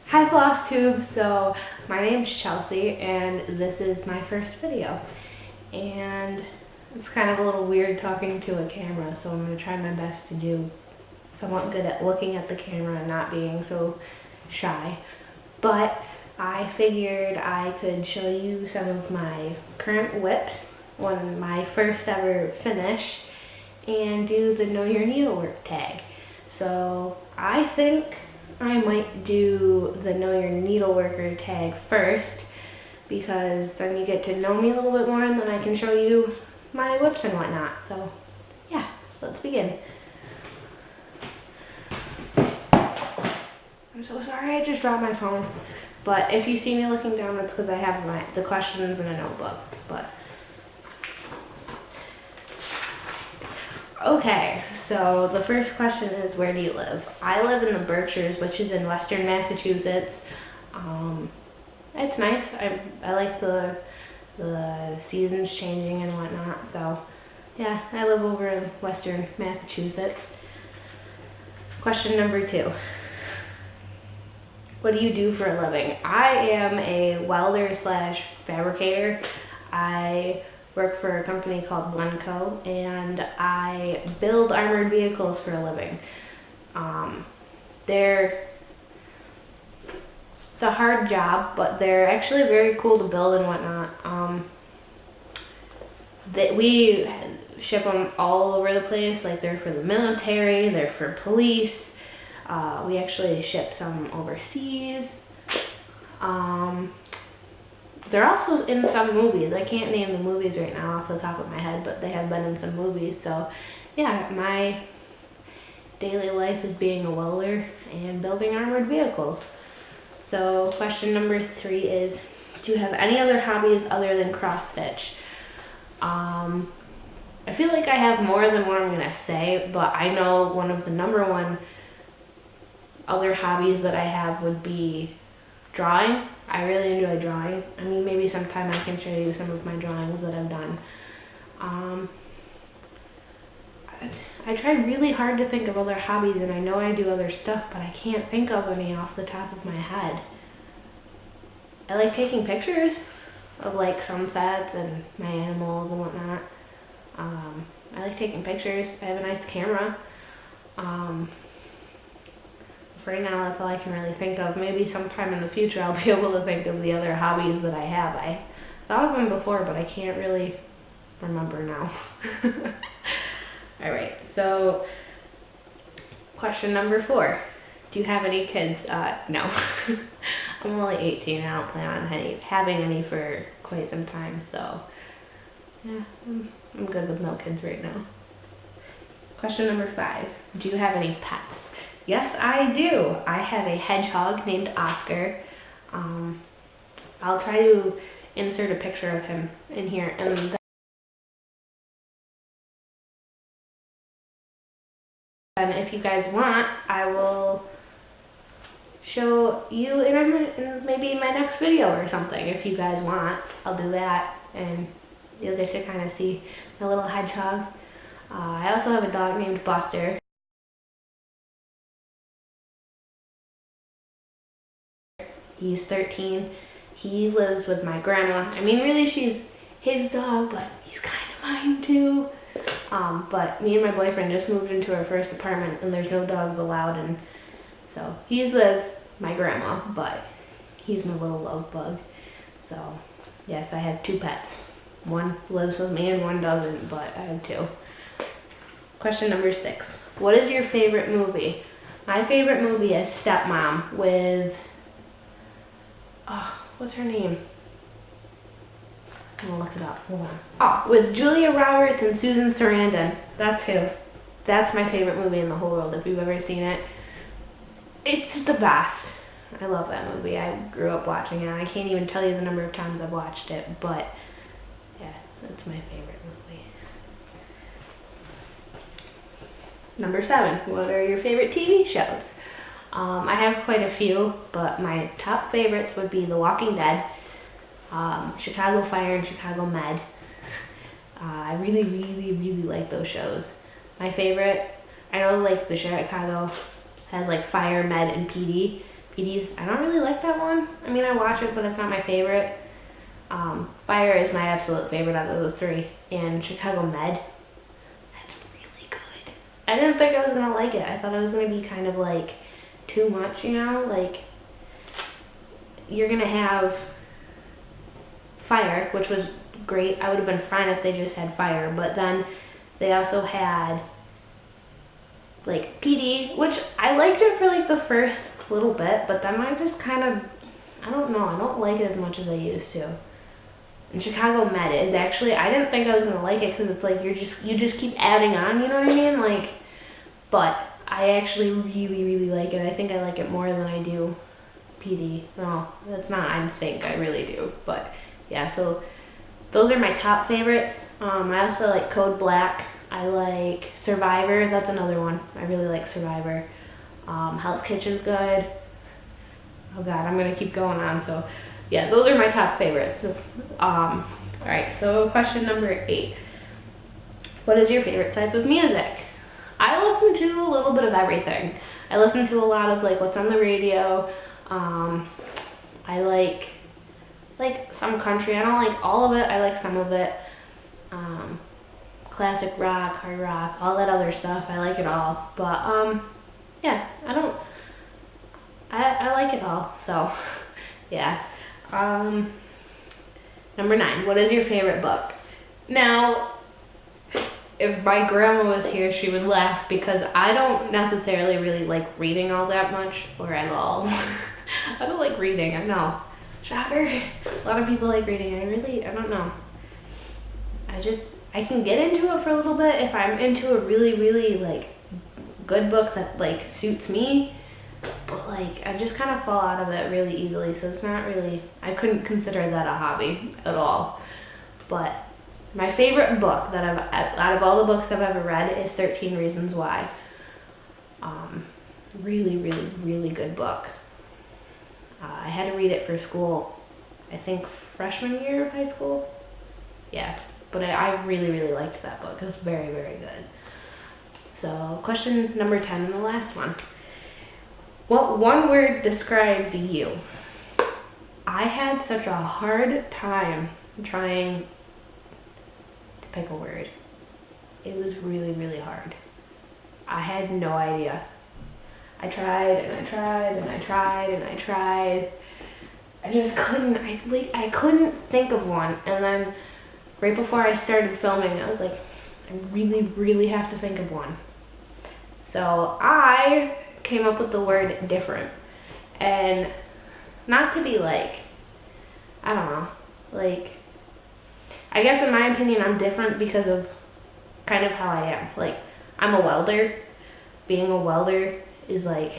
Hi Flosstube, so my name's Chelsea and this is my first video. And it's kind of a little weird talking to a camera, so I'm going to try my best to do somewhat good at looking at the camera and not being so shy. But I figured I could show you some of my current whips on my first ever finish and do the Know Your Needlework tag. So I think I might do the Know Your Needleworker tag first because then you get to know me a little bit more and then I can show you my whips and whatnot. So yeah, let's begin. I'm so sorry I just dropped my phone, but if you see me looking down, it's because I have the questions in a notebook. But okay, so the first question is, where do you live? I live in the Berkshires, which is in western Massachusetts. It's nice. I like the seasons changing and whatnot. So yeah, I live over in western Massachusetts. Question number 2. What do you do for a living? I am a welder slash fabricator. I work for a company called Blenco, and I build armored vehicles for a living. It's a hard job, but they're actually very cool to build and whatnot. We ship them all over the place. Like, they're for the military, they're for police. We actually ship some overseas. They're also in some movies. I can't name the movies right now off the top of my head, but they have been in some movies. So yeah, my daily life is being a welder and building armored vehicles. So question number 3 is, do you have any other hobbies other than cross stitch? I feel like I have more than what I'm gonna say, but I know one of the number one other hobbies that I have would be drawing. I really enjoy drawing. I mean, maybe sometime I can show you some of my drawings that I've done. I tried really hard to think of other hobbies, and I know I do other stuff, but I can't think of any off the top of my head. I like taking pictures of like sunsets and my animals and whatnot. I like taking pictures. I have a nice camera. For right now, that's all I can really think of. Maybe sometime in the future I'll be able to think of the other hobbies that I have. I thought of them before, but I can't really remember now. All right, so question number 4. Do you have any kids? No. I'm only 18 and I don't plan on having any for quite some time, so yeah, I'm good with no kids right now. Question number 5. Do you have any pets? Yes, I do. I have a hedgehog named Oscar. I'll try to insert a picture of him in here, and then if you guys want, I will show you in maybe my next video or something. If you guys want, I'll do that, and you'll get to kind of see my little hedgehog. I also have a dog named Buster. He's 13. He lives with my grandma. I mean, really, she's his dog, but he's kind of mine too. But me and my boyfriend just moved into our first apartment, and there's no dogs allowed, and so he's with my grandma, but he's my little love bug. So yes, I have 2 pets. One lives with me and one doesn't, but I have 2. Question number 6. What is your favorite movie? My favorite movie is Stepmom with, what's her name? I'm gonna look it up. Hold on. Oh, with Julia Roberts and Susan Sarandon. That's who. That's my favorite movie in the whole world. If you've ever seen it, it's the best. I love that movie. I grew up watching it. I can't even tell you the number of times I've watched it, but yeah, that's my favorite movie. Number 7. What are your favorite TV shows? I have quite a few, but my top favorites would be The Walking Dead, Chicago Fire, and Chicago Med. I really, really, really like those shows. My favorite, I know like the Chicago has like Fire, Med, and PD, Petey's. I don't really like that one. I mean, I watch it, but it's not my favorite. Fire is my absolute favorite out of the three. And Chicago Med, that's really good. I didn't think I was gonna like it. I thought it was gonna be kind of like too much, you know? Like, you're gonna have Fire, which was great. I would have been fine if they just had Fire, but then they also had like PD, which I liked it for like the first little bit, but then I just kind of, I don't know, I don't like it as much as I used to. And Chicago Med is actually, I didn't think I was gonna like it because it's like you just keep adding on, you know what I mean? Like, but I actually really like it. I think I like it more than I do PD. No, that's not, I think I really do. But yeah, so those are my top favorites. I also like Code Black. I like Survivor. That's another one. I really like Survivor. Hell's Kitchen's good. Oh God, I'm gonna keep going on. So yeah, those are my top favorites. All right, so question number 8. What is your favorite type of music? I listen to a little bit of everything. I listen to a lot of like what's on the radio. I like some country. I don't like all of it. I like some of it. Classic rock, hard rock, all that other stuff. I like it all. But yeah, I like it all. So yeah. Number 9, what is your favorite book? Now, if my grandma was here, she would laugh because I don't necessarily really like reading all that much, or at all. I don't like reading, I know. Shocker. A lot of people like reading. I don't know. I can get into it for a little bit if I'm into a really like good book that like suits me. But like, I just kind of fall out of it really easily, so it's not really, I couldn't consider that a hobby at all. But my favorite book that out of all the books I've ever read is 13 Reasons Why. Really good book. I had to read it for school, I think freshman year of high school. Yeah, but I really liked that book. It was very good. So question number 10 and the last one. What one word describes you? I had such a hard time trying to pick a word. It was really hard. I had no idea. I tried and I tried and I tried and I tried. I just couldn't, I couldn't think of one. And then right before I started filming, I was like, I really have to think of one. So I came up with the word different. And not to be like, I don't know, like, I guess in my opinion I'm different because of kind of how I am. Like, I'm a welder. Being a welder is like,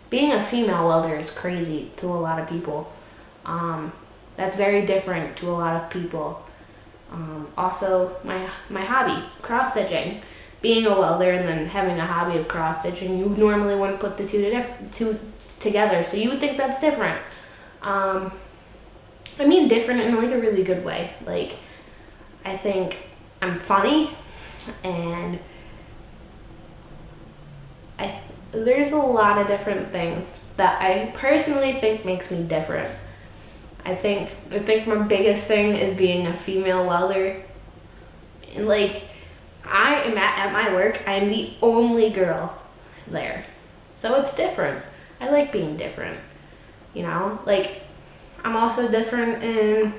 being a female welder is crazy to a lot of people. That's very different to a lot of people. Also, my hobby, cross stitching. Being a welder and then having a hobby of cross stitching, you normally wouldn't put the two together, so you would think that's different. I mean different in like a really good way. Like, I think I'm funny, and there's a lot of different things that I personally think makes me different. I think my biggest thing is being a female welder. And like, I am at my work, I'm the only girl there. So it's different. I like being different. You know? Like, I'm also different in,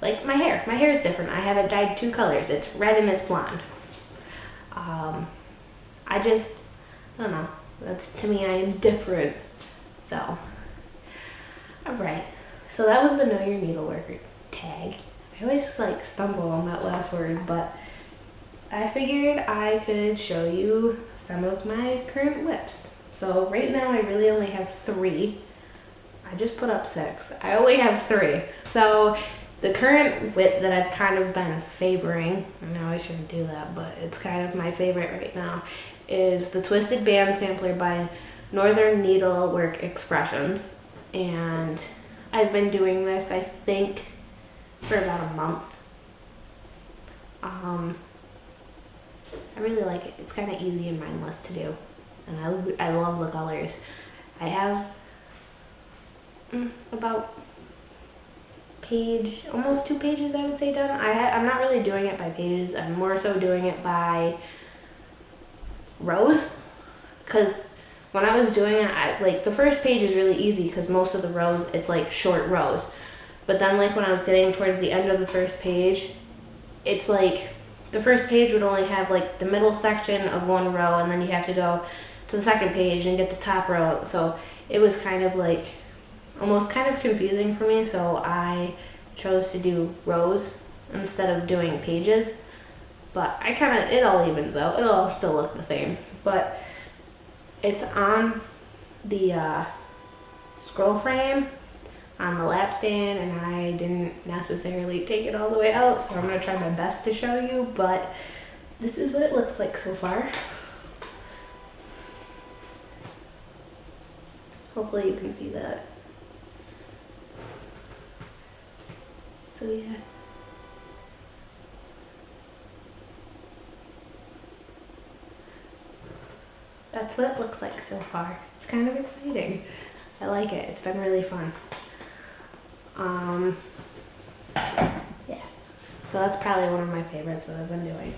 like, my hair. My hair is different. I have it dyed 2 colors. It's red and it's blonde. I don't know. That's, to me, I am different. So, alright. So that was the Know Your Needleworker tag. I always, like, stumble on that last word, but I figured I could show you some of my current whips. So right now I really only have 3. I just put up 6. I only have 3. So the current whip that I've kind of been favoring, I know I shouldn't do that, but it's kind of my favorite right now, is the Twisted Band Sampler by Northern Needlework Expressions. And I've been doing this, I think, for about a month. I really like it. It's kind of easy and mindless to do, and I love the colors. I have about page, almost 2 pages I would say done. I'm not really doing it by pages, I'm more so doing it by rows, because when I was doing it, like the first page is really easy because most of the rows, it's like short rows. But then like when I was getting towards the end of the first page, it's like the first page would only have like the middle section of one row, and then you have to go to the second page and get the top row. So it was kind of like almost kind of confusing for me, so I chose to do rows instead of doing pages. But it all evens out. It'll all still look the same. But it's on the scroll frame on the lap stand, and I didn't necessarily take it all the way out, so I'm going to try my best to show you, but this is what it looks like so far. Hopefully you can see that. So yeah. That's what it looks like so far. It's kind of exciting. I like it. It's been really fun. Yeah. So that's probably one of my favorites that I've been doing.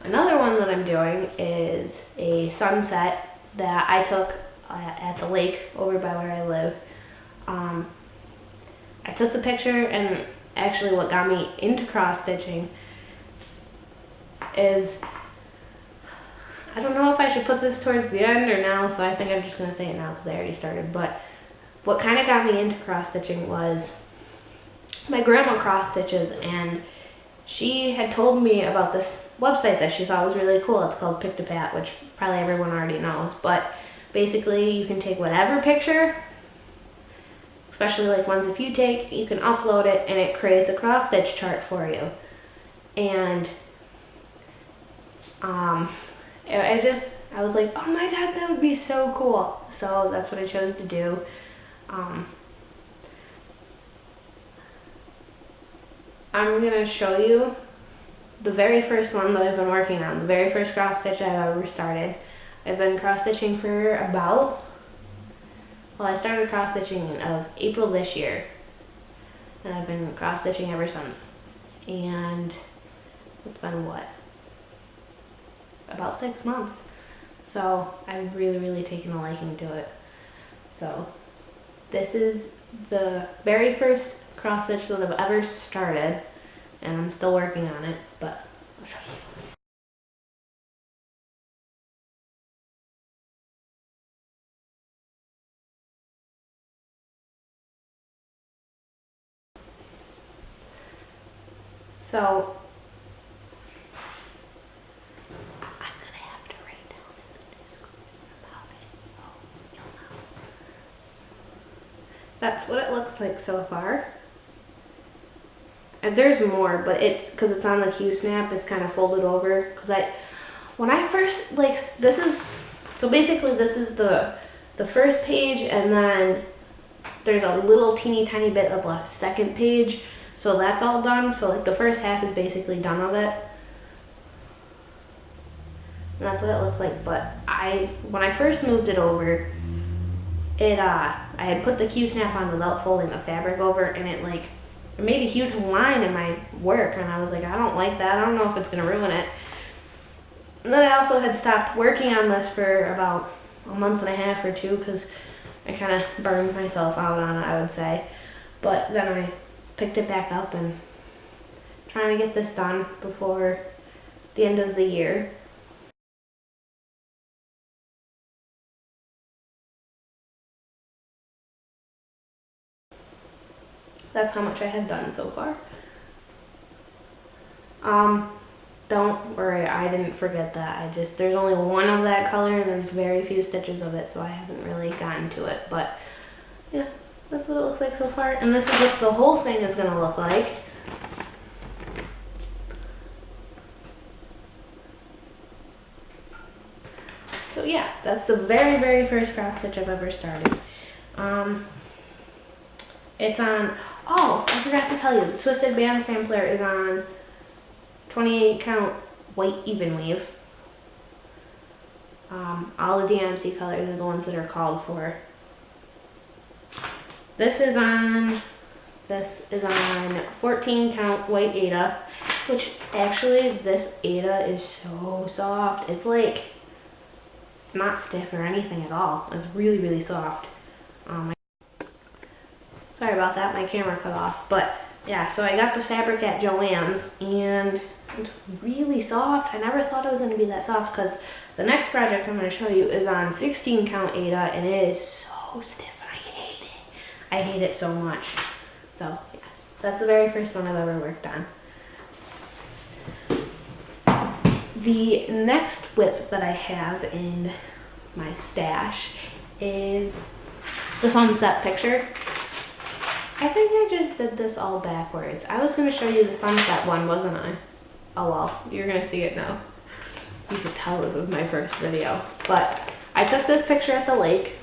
Another one that I'm doing is a sunset that I took at the lake over by where I live. I took the picture, and actually what got me into cross stitching is, I don't know if I should put this towards the end or now, so I think I'm just going to say it now because I already started. But what kind of got me into cross stitching was my grandma cross stitches, and she had told me about this website that she thought was really cool. It's called Pick to Pat, which probably everyone already knows. But basically you can take whatever picture, especially like ones if you take, you can upload it and it creates a cross stitch chart for you. And I was like, oh my god, that would be so cool. So that's what I chose to do. I'm gonna show you the very first one that I've been working on, the very first cross stitch I've ever started. I've been cross stitching for about, I started cross stitching in April this year, and I've been cross stitching ever since. And it's been what? About 6 months. So I've really taken a liking to it. So this is the very first cross stitch that I've ever started, and I'm still working on it, but I'll show you. So I'm gonna have to write down in the description about it. Oh, you'll know. That's what it looks like so far. And there's more, but it's because it's on the Q-snap, it's kind of folded over. Because when I first, this is the first page, and then there's a little teeny tiny bit of a second page. So that's all done. So like the first half is basically done of it. And that's what it looks like. But when I first moved it over, I had put the Q-snap on without folding the fabric over, and it made a huge line in my work, and I was like, I don't like that. I don't know if it's gonna ruin it. And then I also had stopped working on this for about a month and a half or 2 because I kind of burned myself out on it, I would say. But then I picked it back up and trying to get this done before the end of the year. That's how much I have done so far. Don't worry, I didn't forget that. There's only one of that color, and there's very few stitches of it, so I haven't really gotten to it. But yeah, that's what it looks like so far. And this is what the whole thing is gonna look like. So yeah, that's the very first cross stitch I've ever started. It's on, oh, I forgot to tell you, the Twisted Band Sampler is on 28 count white even weave. All the DMC colors are the ones that are called for. This is on 14 count white Ada, which actually this Ada is so soft. It's like, it's not stiff or anything at all. It's really, really soft. Sorry about that, my camera cut off. But yeah, so I got the fabric at Joann's and it's really soft. I never thought it was gonna be that soft because the next project I'm gonna show you is on 16 count Ada and it is so stiff and I hate it. I hate it so much. So yeah, that's the very first one I've ever worked on. The next whip that I have in my stash is the sunset picture. I think I just did this all backwards. I was going to show you the sunset one, wasn't I? Oh well, you're going to see it now. You could tell this is my first video. But I took this picture at the lake.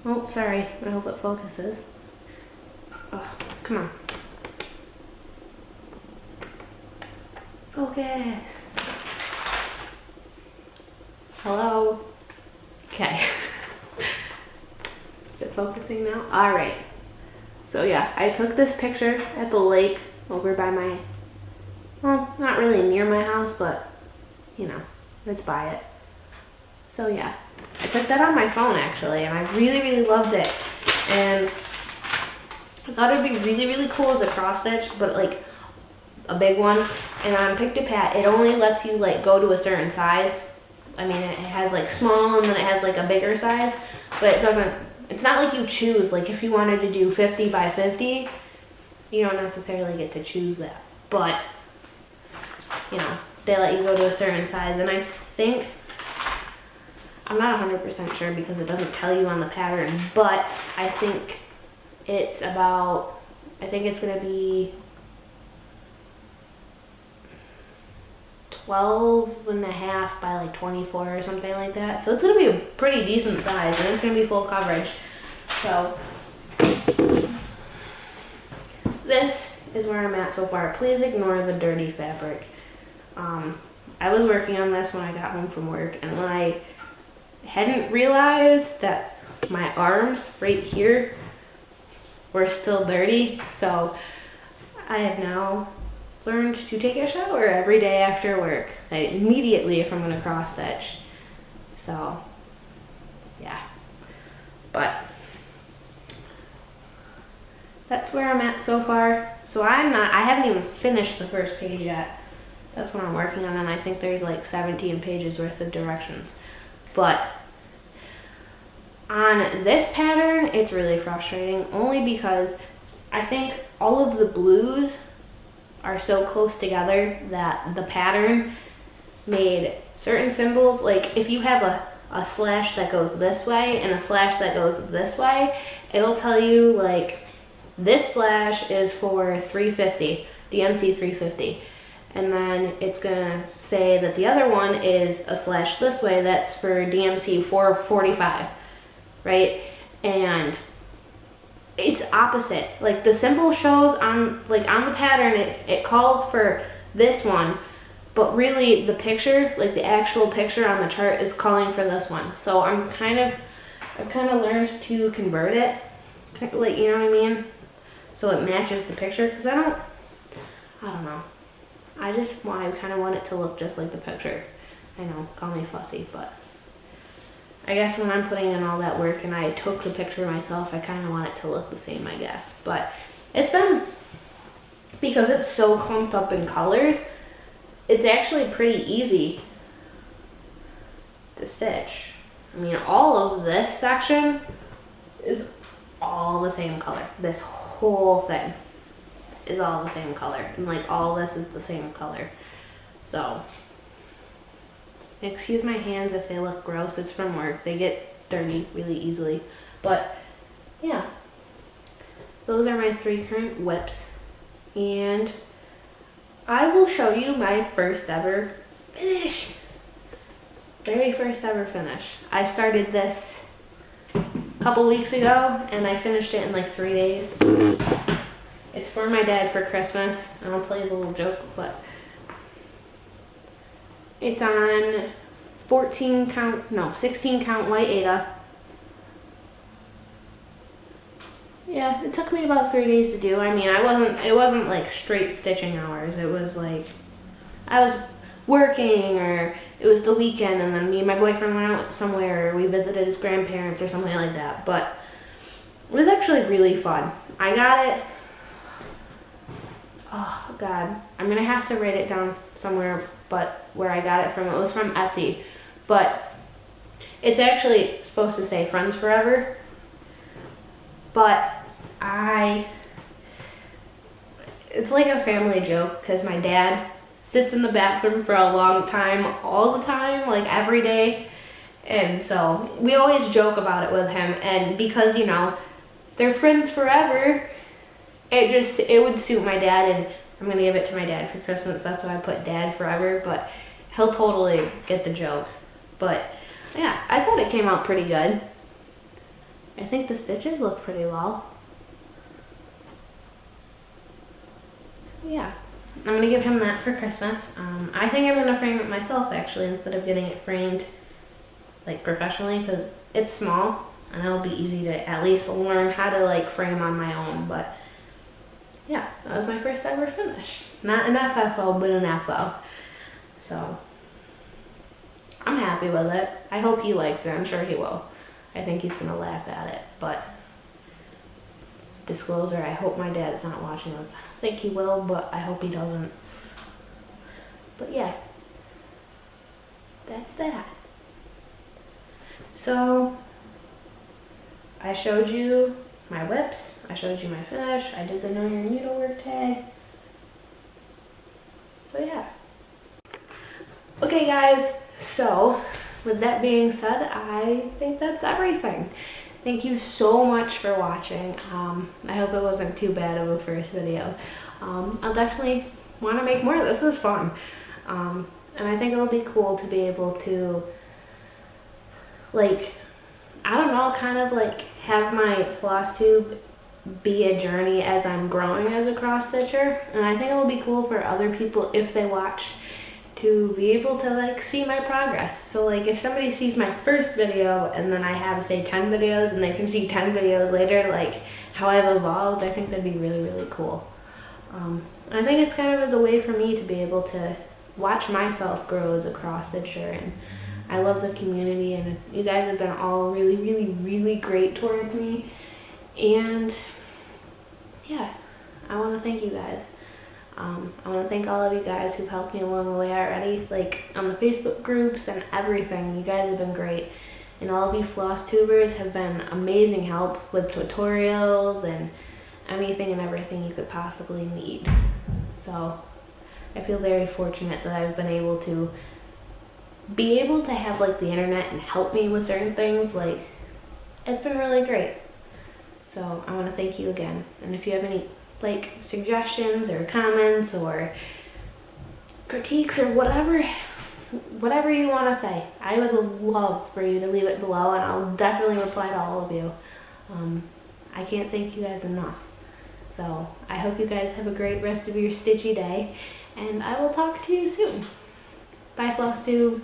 Oh, sorry. I hope it focuses. Oh, come on. Focus. Hello? Okay. Is it focusing now? All right. So yeah, I took this picture at the lake over by my, well, not really near my house, but you know, it's by it. So yeah, I took that on my phone actually, and I really, really loved it. And I thought it'd be really, really cool as a cross stitch, but like a big one. And on Pick to Pat, it only lets you like go to a certain size. I mean, it has like small and then it has like a bigger size, but it doesn't, it's not like you choose, like if you wanted to do 50 by 50, you don't necessarily get to choose that. But, you know, they let you go to a certain size. And I think, I'm not 100% sure because it doesn't tell you on the pattern, but I think it's about, I think it's going to be 12.5 by like 24 or something like that. So it's going to be a pretty decent size and it's going to be full coverage. So this is where I'm at so far. Please ignore the dirty fabric. I was working on this when I got home from work and I hadn't realized that my arms right here were still dirty. So I have now learned to take a shower every day after work, like immediately if I'm going to cross stitch. So yeah, but that's where I'm at so far. So I haven't even finished the first page yet. That's what I'm working on, and I think there's like 17 pages worth of directions. But on this pattern, it's really frustrating only because I think all of the blues are so close together that the pattern made certain symbols, like if you have a slash that goes this way and a slash that goes this way, it'll tell you like this slash is for 350, DMC 350. And then it's gonna say that the other one is a slash this way that's for DMC 445, right? And it's opposite. Like the symbol shows on the pattern, it calls for this one, but really the picture, like the actual picture on the chart is calling for this one. So I've kind of learned to convert it, like, you know what I mean? So it matches the picture, because I don't know. I kind of want it to look just like the picture. I know, call me fussy, but I guess when I'm putting in all that work and I took the picture myself, I kind of want it to look the same, I guess. But it's been, because it's so clumped up in colors, it's actually pretty easy to stitch. I mean, all of this section is all the same color. This whole thing is all the same color. And like all this is the same color. So excuse my hands if they look gross. It's from work. They get dirty really easily. But yeah, those are my 3 current whips. And I will show you my first ever finish. Very first ever finish. I started this a couple weeks ago and I finished it in like 3 days. It's for my dad for Christmas. And I'll tell you the little joke, but it's on 16 count white Ada. yeah, it took me about 3 days to do. I mean, it wasn't like straight stitching hours. It was like, I was working, or it was the weekend, and then me and my boyfriend went out somewhere, or we visited his grandparents or something like that. But it was actually really fun. I got it, oh God, I'm gonna have to write it down somewhere, but where I got it from, it was from Etsy. But it's actually supposed to say Friends Forever, but it's like a family joke, because my dad sits in the bathroom for a long time, all the time, like every day. And so we always joke about it with him. And because, you know, they're friends forever, it would suit my dad. And I'm going to give it to my dad for Christmas. That's why I put Dad Forever. But he'll totally get the joke. But yeah, I thought it came out pretty good. I think the stitches look pretty well. So yeah, I'm going to give him that for Christmas. I think I'm going to frame it myself, actually, instead of getting it framed like professionally, because it's small and it'll be easy to at least learn how to like frame on my own. But yeah, that was my first ever finish. Not an FFO, but an FO. So I'm happy with it. I hope he likes it. I'm sure he will. I think he's gonna laugh at it. But disclosure, I hope my dad's not watching this. I don't think he will, but I hope he doesn't. But yeah, that's that. So I showed you my whips, I showed you my finish, I did the Know Your Needlework tag. So yeah. Okay guys, so with that being said, I think that's everything. Thank you so much for watching. I hope it wasn't too bad of a first video. I'll definitely want to make more. This was fun. And I think it'll be cool to be able to, like, I don't know, kind of like have my Flosstube be a journey as I'm growing as a cross stitcher. And I think it'll be cool for other people, if they watch, to be able to like see my progress. So like if somebody sees my first video and then I have say 10 videos and they can see 10 videos later like how I've evolved, I think that'd be really, really cool. And I think it's kind of as a way for me to be able to watch myself grow as a cross stitcher. And I love the community, and you guys have been all really, really, really great towards me. And yeah, I want to thank you guys. I want to thank all of you guys who've helped me along the way already, like on the Facebook groups and everything. You guys have been great. And all of you Flosstubers have been amazing help with tutorials and anything and everything you could possibly need. So I feel very fortunate that I've been able to have like the internet and help me with certain things. Like, it's been really great. So I want to thank you again. And if you have any like suggestions or comments or critiques or whatever you want to say, I would love for you to leave it below, and I'll definitely reply to all of you. I can't thank you guys enough. So I hope you guys have a great rest of your stitchy day, and I will talk to you soon. Bye, Flosstube.